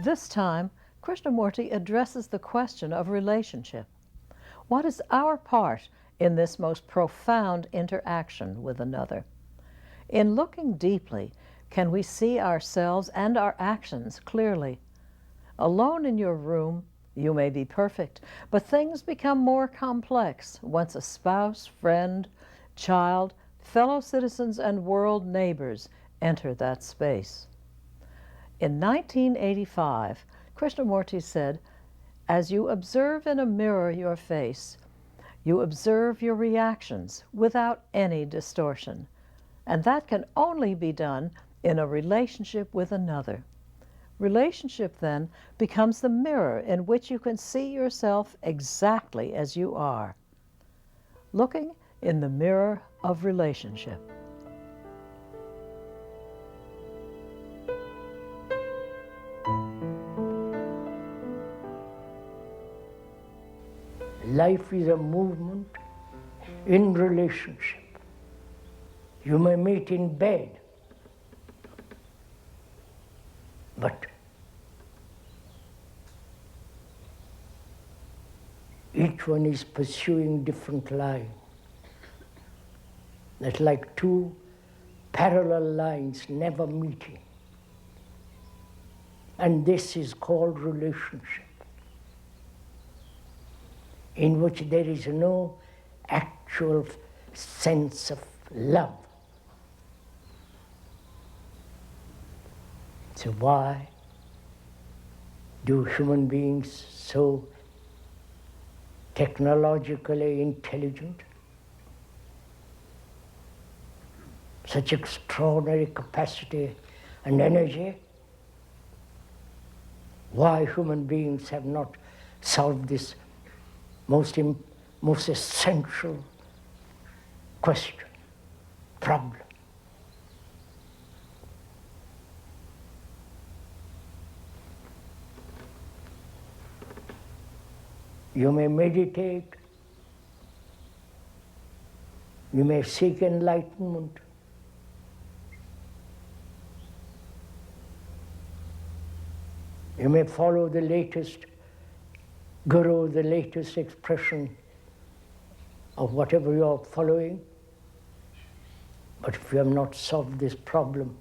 This time, Krishnamurti addresses the question of relationship. What is our part in this most profound interaction with another? In looking deeply, can we see ourselves and our actions clearly? Alone in your room, you may be perfect, but things become more complex once a spouse, friend, child, fellow citizens, and world neighbors enter that space. In 1985, Krishnamurti said, "As you observe in a mirror your face, you observe your reactions without any distortion. And that can only be done in a relationship with another. Relationship, then, becomes the mirror in which you can see yourself exactly as you are." Looking in the mirror of relationship. Life is a movement in relationship. You may meet in bed, but each one is pursuing different lines. That's like two parallel lines never meeting. And this is called relationship, in which there is no actual sense of love. So why do human beings so technologically intelligent, such extraordinary capacity and energy, why human beings have not solved this most essential question, problem? You may meditate, you may seek enlightenment, you may follow the latest guru, the latest expression of whatever you are following, but if you have not solved this problem,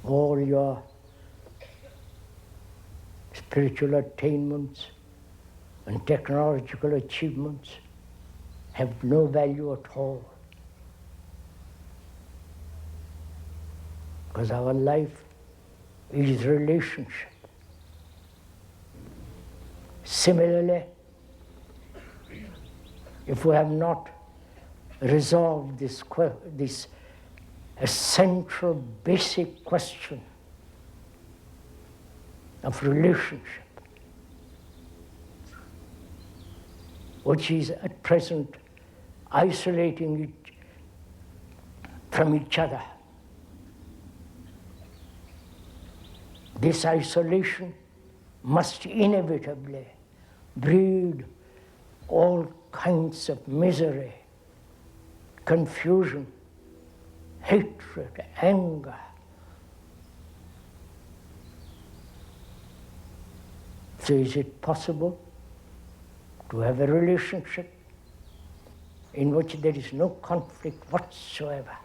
all your spiritual attainments and technological achievements have no value at all. Because our life is relationship. Similarly, if we have not resolved this essential, basic question of relationship, which is at present isolating it from each other. This isolation must inevitably breed all kinds of misery, confusion, hatred, anger. So is it possible to have a relationship in which there is no conflict whatsoever?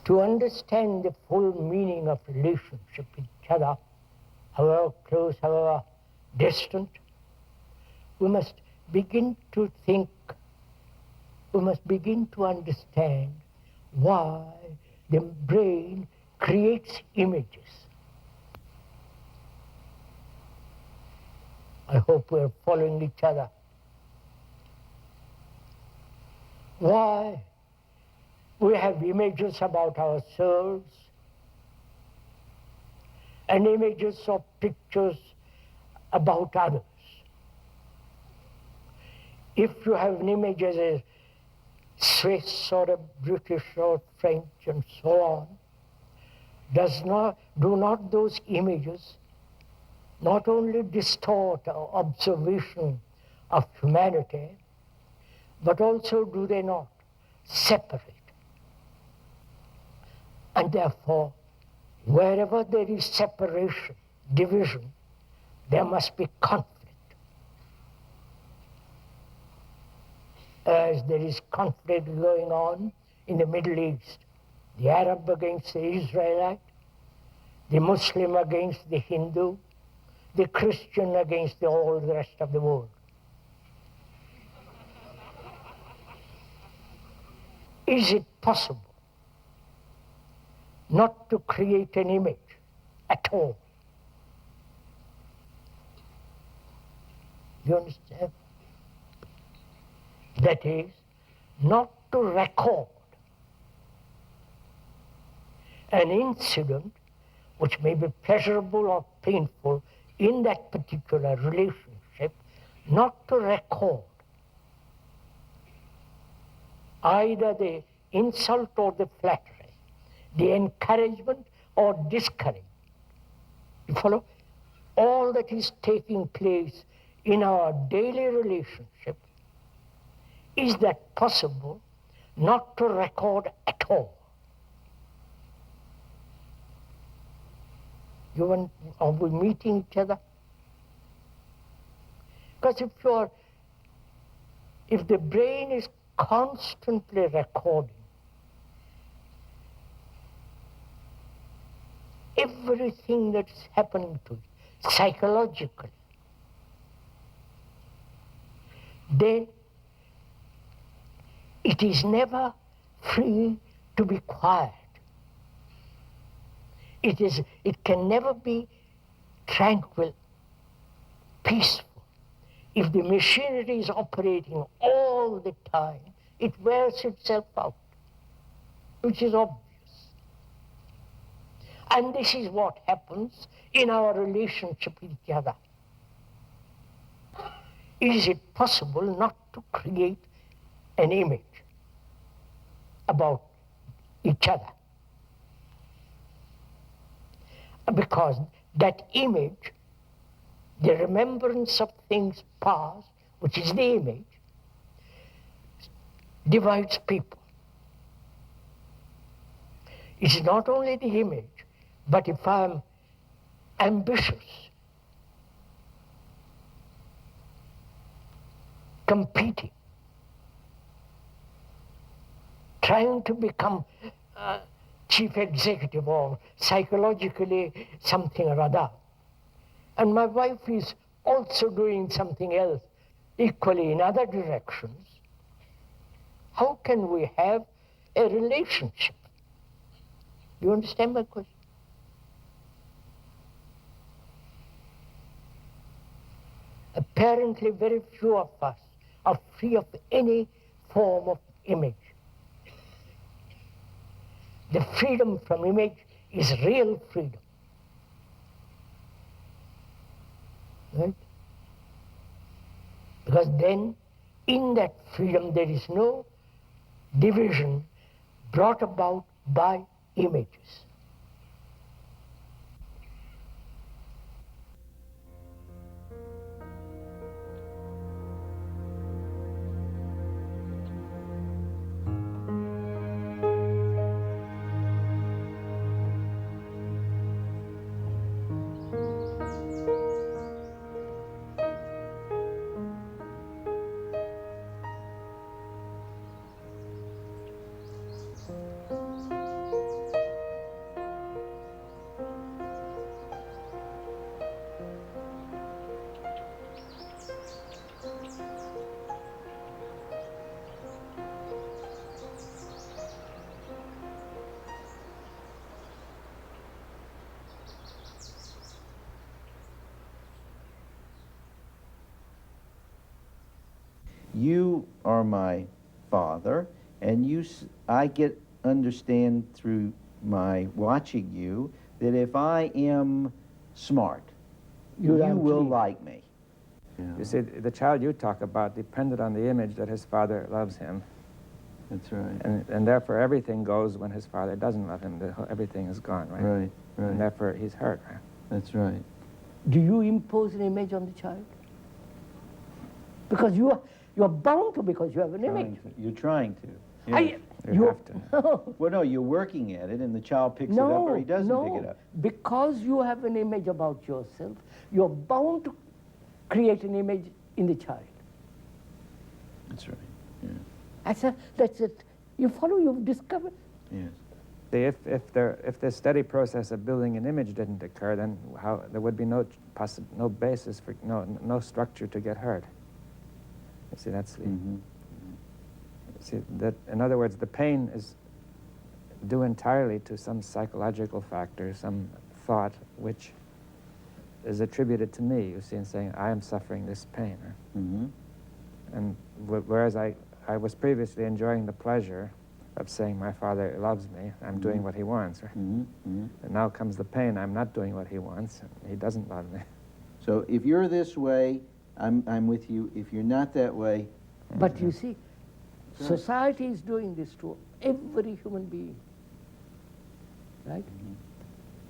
To understand the full meaning of relationship with each other, however close, however distant, we must begin to think, we must begin to understand why the brain creates images. I hope we are following each other. Why we have images about ourselves and images of pictures about others. If you have an image as a Swiss or a British or French and so on, do not those images not only distort our observation of humanity, but also do they not separate? And therefore, wherever there is separation, division, there must be conflict. As there is conflict going on in the Middle East, the Arab against the Israelite, the Muslim against the Hindu, the Christian against all the rest of the world. Is it possible not to create an image at all? You understand? That is, not to record an incident which may be pleasurable or painful in that particular relationship, not to record either the insult or the flattery, the encouragement or discouragement. You follow? All that is taking place in our daily relationship, is that possible not to record at all? Are we meeting each other? Because if the brain is constantly recording everything that's happening to it psychologically, then it is never free to be quiet. It can never be tranquil, peaceful. If the machinery is operating all the time, it wears itself out, which is obvious. And this is what happens in our relationship with each other. Is it possible not to create an image about each other? Because that image, the remembrance of things past, which is the image, divides people. It's not only the image, but if I'm ambitious, competing, trying to become chief executive or psychologically something or other, and my wife is also doing something else equally in other directions, how can we have a relationship? You understand my question? Apparently very few of us are free of any form of image. The freedom from image is real freedom. Right? Because then, in that freedom, there is no division brought about by images. you are my father, and I understand through my watching you that if I am smart, you will like me. You see, the child you talk about depended on the image that his father loves him. That's right. And therefore everything goes when his father doesn't love him. Everything is gone, right? Right, right. And therefore he's hurt, right? That's right. Do you impose an image on the child? Because you are bound to, because you have an image. You're trying to. Yeah. You have to. Well, no, you're working at it, and the child picks it up or he doesn't pick it up. Because you have an image about yourself, you're bound to create an image in the child. That's right. Yeah. That's it. You follow, you've discovered. Yes. See, if the steady process of building an image didn't occur, then there would be no basis for no structure to get hurt. You see, that's the. Mm-hmm. See that. In other words, the pain is due entirely to some psychological factor, some thought which is attributed to me. You see, in saying I am suffering this pain, Mm-hmm. and whereas I was previously enjoying the pleasure of saying my father loves me, I'm doing what he wants, right? Mm-hmm. Mm-hmm. And now comes the pain, I'm not doing what he wants, and he doesn't love me. So if you're this way, I'm with you. If you're not that way, But you see, society is doing this to every human being, right?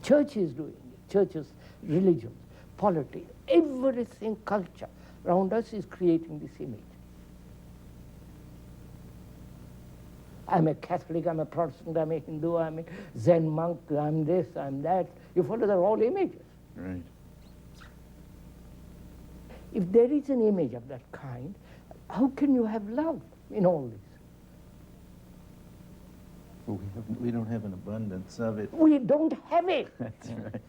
Church is doing it. Churches, religions, politics, everything, culture around us is creating this image. I'm a Catholic, I'm a Protestant, I'm a Hindu, I'm a Zen monk, I'm this, I'm that. You follow, they're all images. right? If there is an image of that kind, how can you have love in all this? Well, we don't have an abundance of it. We don't have it. That's right.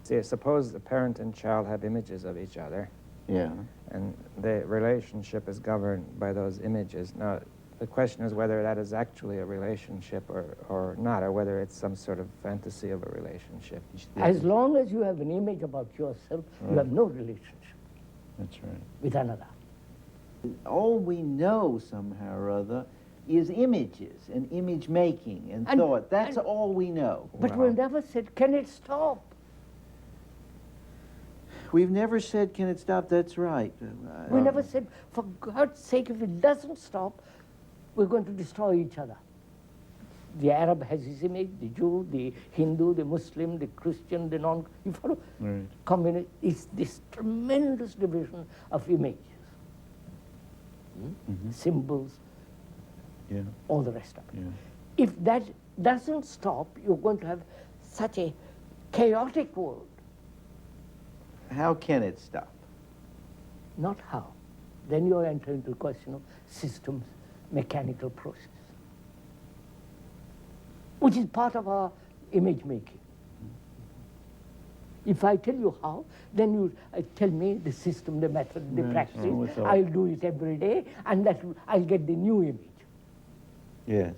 See, suppose the parent and child have images of each other, Yeah. and the relationship is governed by those images. Now, the question is whether that is actually a relationship or not, or whether it's some sort of fantasy of a relationship. As long as you have an image about yourself, you have no relationship That's right. with another. All we know somehow or other is images and image making and thought. That's all we know. But we never said, can it stop? We've never said, can it stop? That's right. We never said, for God's sake, if it doesn't stop, we're going to destroy each other. The Arab has his image, the Jew, the Hindu, the Muslim, the Christian, the non, you follow? Right. Communist, it's this tremendous division of images, symbols, Yeah. all the rest of it. Yeah. If that doesn't stop, you're going to have such a chaotic world. How can it stop? Not how. Then you enter into the question of systems, mechanical process, which is part of our image making. If I tell you how, then you tell me the system, the method, the practice. I'll do it every day, and I'll get the new image. Yes.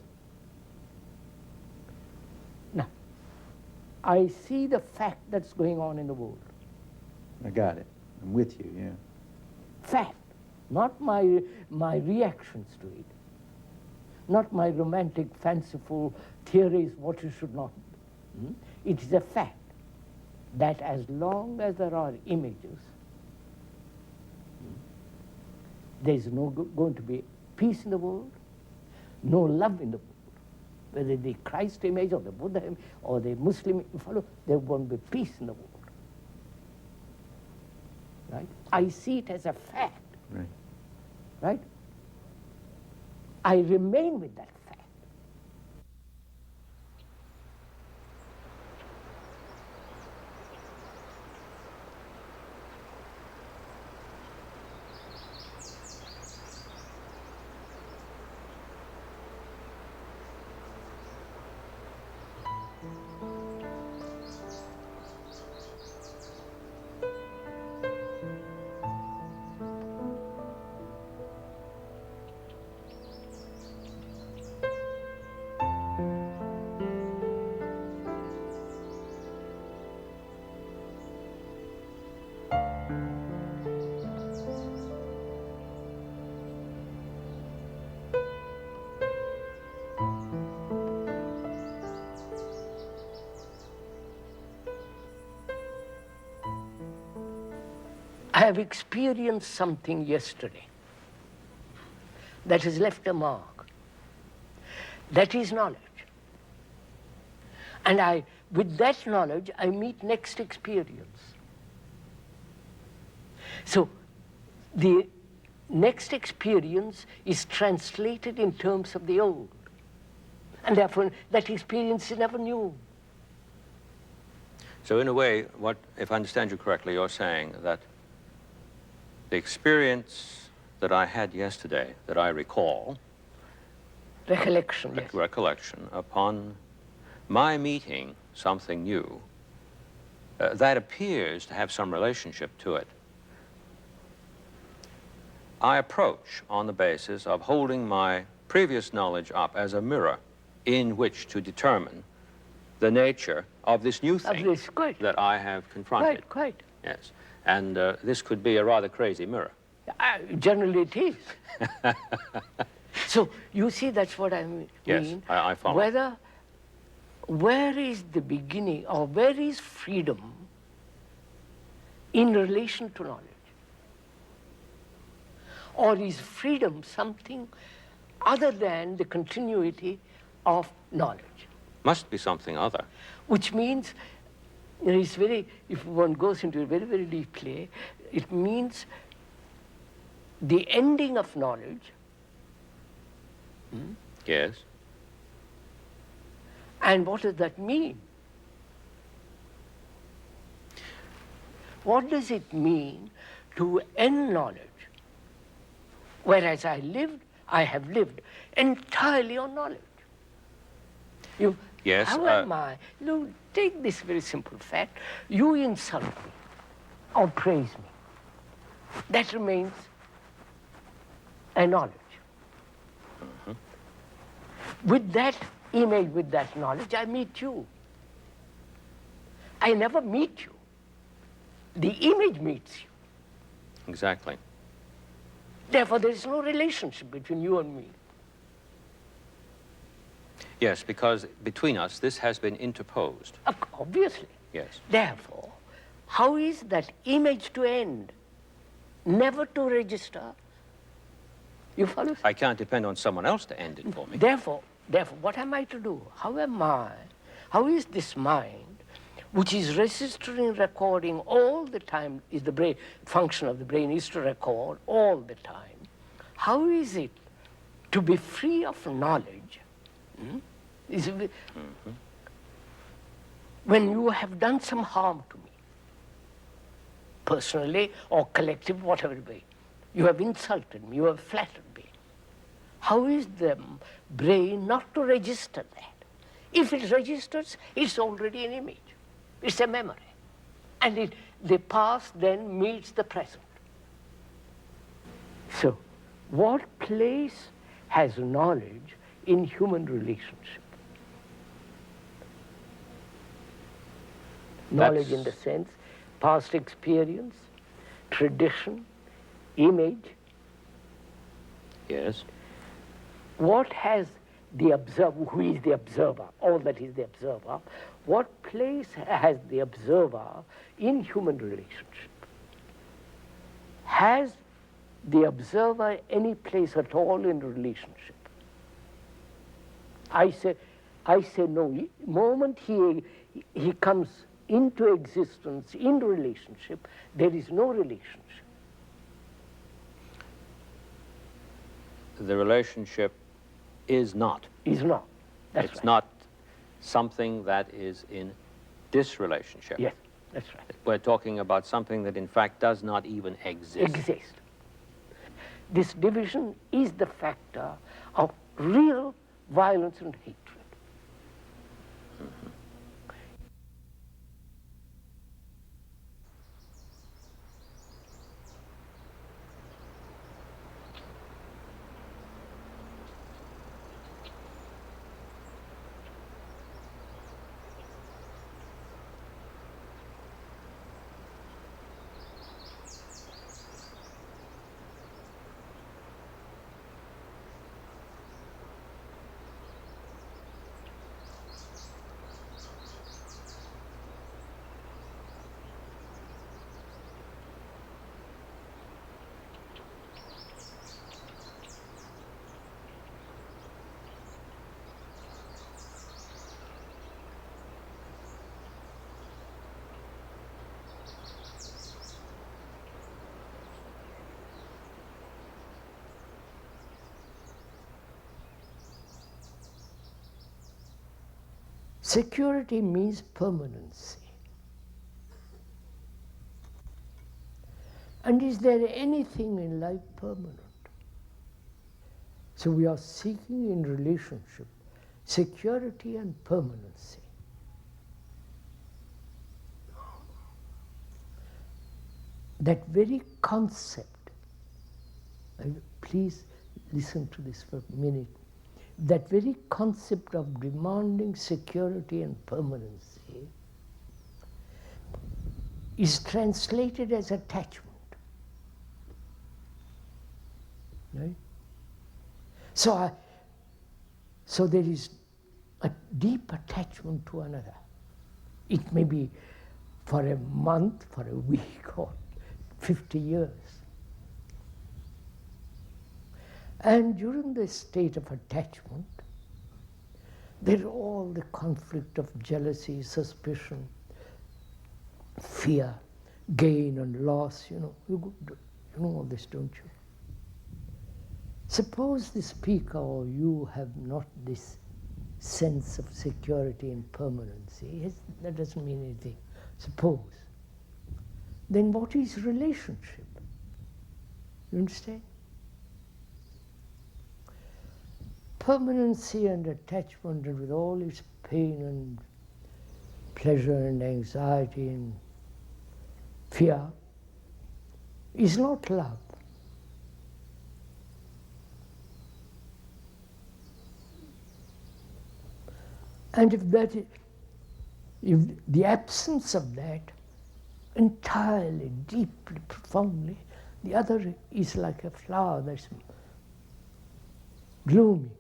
Now, I see the fact that's going on in the world. I got it. I'm with you, yeah. Fact, not my reactions to it, not my romantic, fanciful theories what you should not do. It is a fact that as long as there are images, there is no going to be peace in the world, no love in the world. Whether the Christ image or the Buddha image or the Muslim, you follow, there won't be peace in the world. Right? I see it as a fact. Right. Right? I remain with that fact. I have experienced something yesterday that has left a mark. That is knowledge. And with that knowledge, I meet next experience. So the next experience is translated in terms of the old. And therefore, that experience is never new. So in a way, if I understand you correctly, you're saying that the experience that I had yesterday, that I recall, Recollection, yes. recollection, upon my meeting something new, that appears to have some relationship to it, I approach on the basis of holding my previous knowledge up as a mirror in which to determine the nature of this new thing that I have confronted. Quite. Yes. And this could be a rather crazy mirror. Generally it is. So you see, that's what I mean. Yes, I follow. Where is the beginning, or where is freedom in relation to knowledge? Or is freedom something other than the continuity of knowledge? Must be something other. Which means, it's very, if one goes into it very, very deeply, it means the ending of knowledge. Yes. And what does that mean? What does it mean to end knowledge? Whereas I have lived entirely on knowledge. Yes. How am I? Take this very simple fact. You insult me or praise me. That remains a knowledge. With that image, with that knowledge, I meet you. I never meet you. The image meets you. Exactly. Therefore, there is no relationship between you and me. Yes, because between us, this has been interposed. Obviously. Yes. Therefore, how is that image to end? Never to register. You follow? I can't depend on someone else to end it for me. Therefore, what am I to do? How am I? How is this mind, which is registering, recording all the time, is the brain, function of the brain is to record all the time. How is it to be free of knowledge? When you have done some harm to me, personally or collective, whatever it be, you have insulted me, you have flattered me. How is the brain not to register that? If it registers, it's already an image. It's a memory. And the past then meets the present. So, what place has knowledge in human relationship? Knowledge in the sense, past experience, tradition, image. Yes. What has the observer, who is the observer, all that is the observer, what place has the observer in human relationship? Has the observer any place at all in relationship? I say no. The moment he comes into existence, in relationship, there is no relationship. The relationship is not. Is not. That's It's right. not something that is in disrelationship. Yes, that's right. We're talking about something that in fact does not even exist. This division is the factor of real violence and hatred. Security means permanency. And is there anything in life permanent? So we are seeking in relationship security and permanency. That very concept, and please listen to this for a minute, that very concept of demanding security and permanency is translated as attachment. Right? So there is a deep attachment to another. It may be for a month, for a week, or 50 years. And during this state of attachment, there is all the conflict of jealousy, suspicion, fear, gain and loss. You know all this, don't you? Suppose the speaker or you have not this sense of security and permanency. That doesn't mean anything. Suppose. Then what is relationship? You understand? Permanency and attachment, and with all its pain and pleasure and anxiety and fear, is not love. And if the absence of that entirely, deeply, profoundly, the other is like a flower that's gloomy.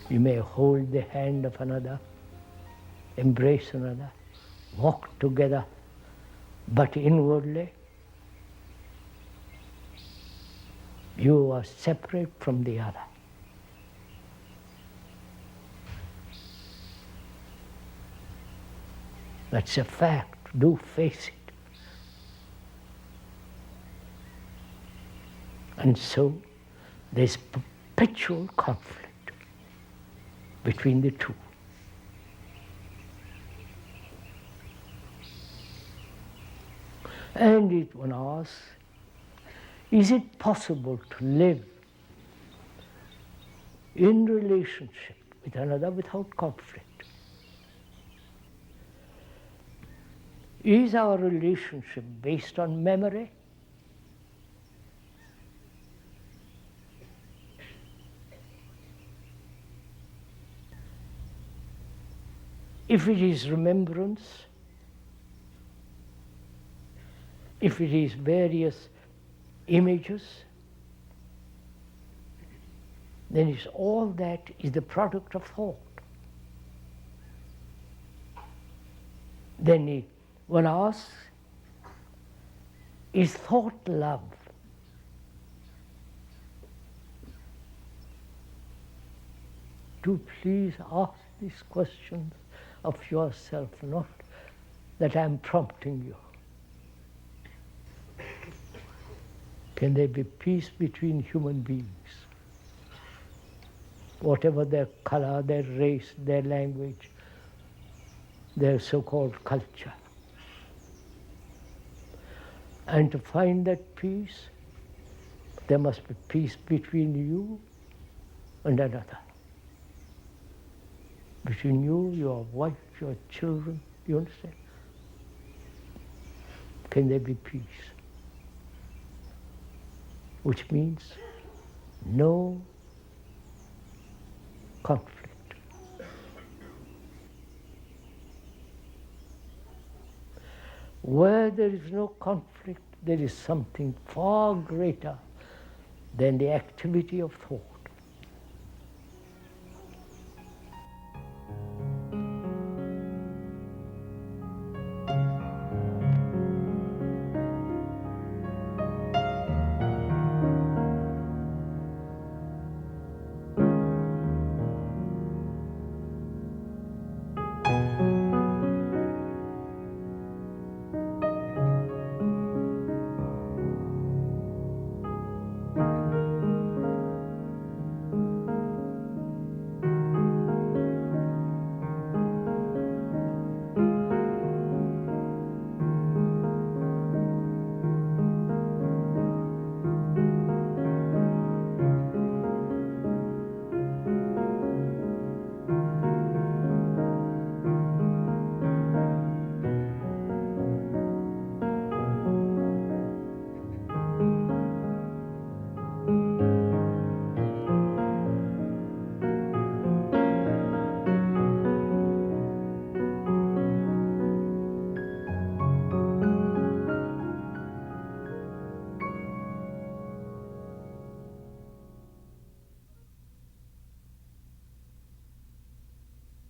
You may hold the hand of another, embrace another, walk together, but inwardly you are separate from the other. That's a fact. Do face it. And so there's perpetual conflict between the two. And one asks, is it possible to live in relationship with another without conflict? Is our relationship based on memory? If it is remembrance, if it is various images, then it's all that is the product of thought. Then one asks, is thought love? Do please ask these questions of yourself, not that I'm prompting you. Can there be peace between human beings? Whatever their color, their race, their language, their so-called culture. And to find that peace, there must be peace between you and another. between you, your wife, your children, you understand? Can there be peace? Which means no conflict. Where there is no conflict, there is something far greater than the activity of thought.